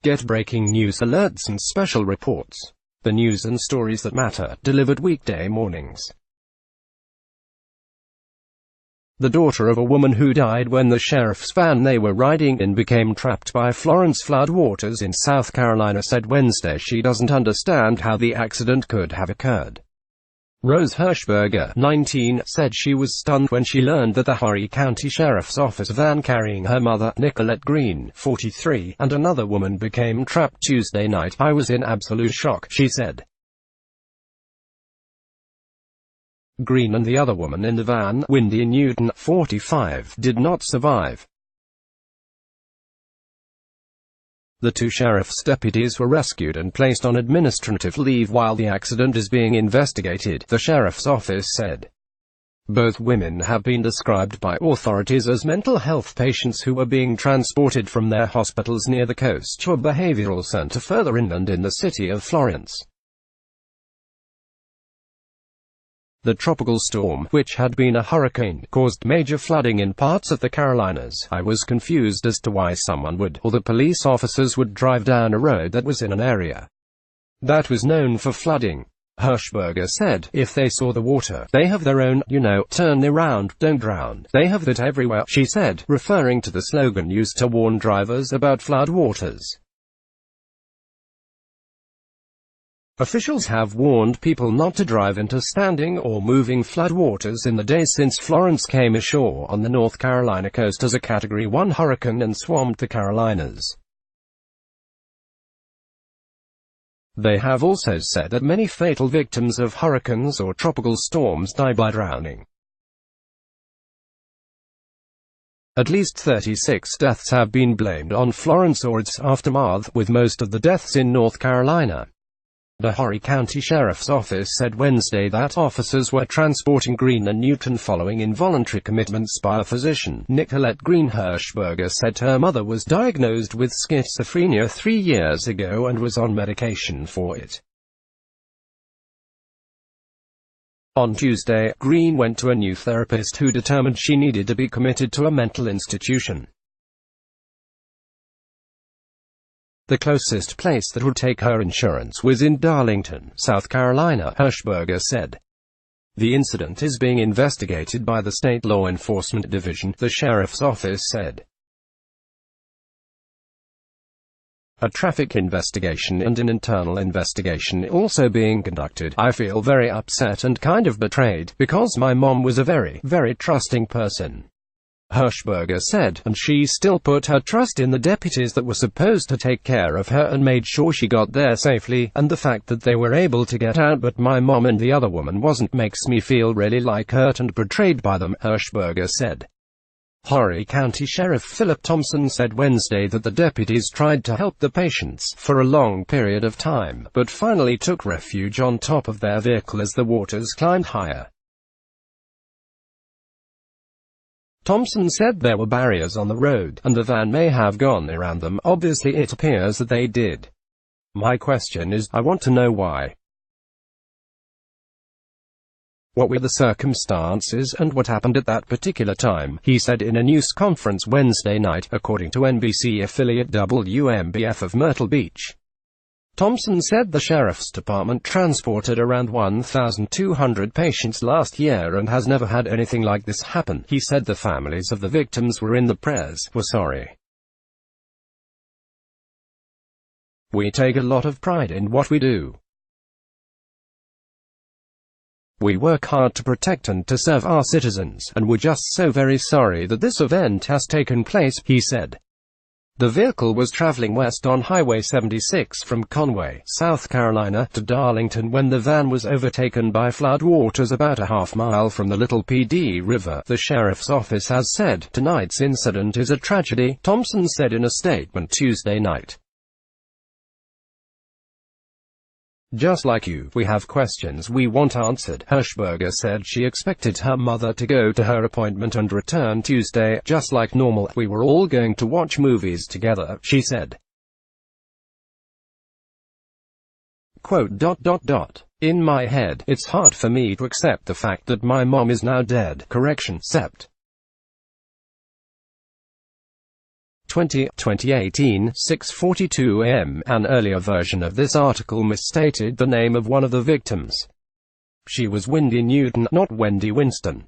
Get breaking news alerts and special reports. The news and stories that matter, delivered weekday mornings. The daughter of a woman who died when the sheriff's van they were riding in became trapped by Florence floodwaters in South Carolina said Wednesday she doesn't understand how the accident could have occurred. Rose Hirschberger, 19, said she was stunned when she learned that the Horry County Sheriff's Office van carrying her mother, Nicolette Green, 43, and another woman became trapped Tuesday night. I was in absolute shock, she said. Green and the other woman in the van, Wendy Newton, 45, did not survive. The two sheriff's deputies were rescued and placed on administrative leave while the accident is being investigated, the sheriff's office said. Both women have been described by authorities as mental health patients who were being transported from their hospitals near the coast to a behavioral center further inland in the city of Florence. The tropical storm, which had been a hurricane, caused major flooding in parts of the Carolinas. I was confused as to why someone would, or the police officers would drive down a road that was in an area that was known for flooding. Hirschberger said, if they saw the water, they have their own, turn around, don't drown. They have that everywhere, she said, referring to the slogan used to warn drivers about flood waters. Officials have warned people not to drive into standing or moving floodwaters in the days since Florence came ashore on the North Carolina coast as a Category 1 hurricane and swamped the Carolinas. They have also said that many fatal victims of hurricanes or tropical storms die by drowning. At least 36 deaths have been blamed on Florence or its aftermath, with most of the deaths in North Carolina. The Horry County Sheriff's Office said Wednesday that officers were transporting Green and Newton following involuntary commitments by a physician. Nicolette Green Hirschberger said her mother was diagnosed with schizophrenia 3 years ago and was on medication for it. On Tuesday, Green went to a new therapist who determined she needed to be committed to a mental institution. The closest place that would take her insurance was in Darlington, South Carolina, Hirschberger said. The incident is being investigated by the State Law Enforcement Division, the sheriff's office said. A traffic investigation and an internal investigation also being conducted. I feel very upset and kind of betrayed, because my mom was a very, very trusting person, Hirschberger said, and she still put her trust in the deputies that were supposed to take care of her and made sure she got there safely, and the fact that they were able to get out but my mom and the other woman wasn't makes me feel really like hurt and betrayed by them, Hirschberger said. Horry County Sheriff Philip Thompson said Wednesday that the deputies tried to help the patients for a long period of time, but finally took refuge on top of their vehicle as the waters climbed higher. Thompson said there were barriers on the road, and the van may have gone around them. Obviously it appears that they did. My question is, I want to know why. What were the circumstances, and what happened at that particular time, he said in a news conference Wednesday night, according to NBC affiliate WMBF of Myrtle Beach. Thompson said the Sheriff's Department transported around 1,200 patients last year and has never had anything like this happen. He said the families of the victims were in the prayers, were sorry. We take a lot of pride in what we do. We work hard to protect and to serve our citizens, and we're just so very sorry that this event has taken place, he said. The vehicle was traveling west on Highway 76 from Conway, South Carolina, to Darlington when the van was overtaken by floodwaters about a half-mile from the Little Pd River, the sheriff's office has said. Tonight's incident is a tragedy, Thompson said in a statement Tuesday night. Just like you, we have questions we want answered, Hirschberger said. She expected her mother to go to her appointment and return Tuesday, just like normal. We were all going to watch movies together, she said. Quote, In my head, it's hard for me to accept the fact that my mom is now dead. Correction, sept. 2018, 6:42 am. An earlier version of this article misstated the name of one of the victims. She was Wendy Newton, not Wendy Winston.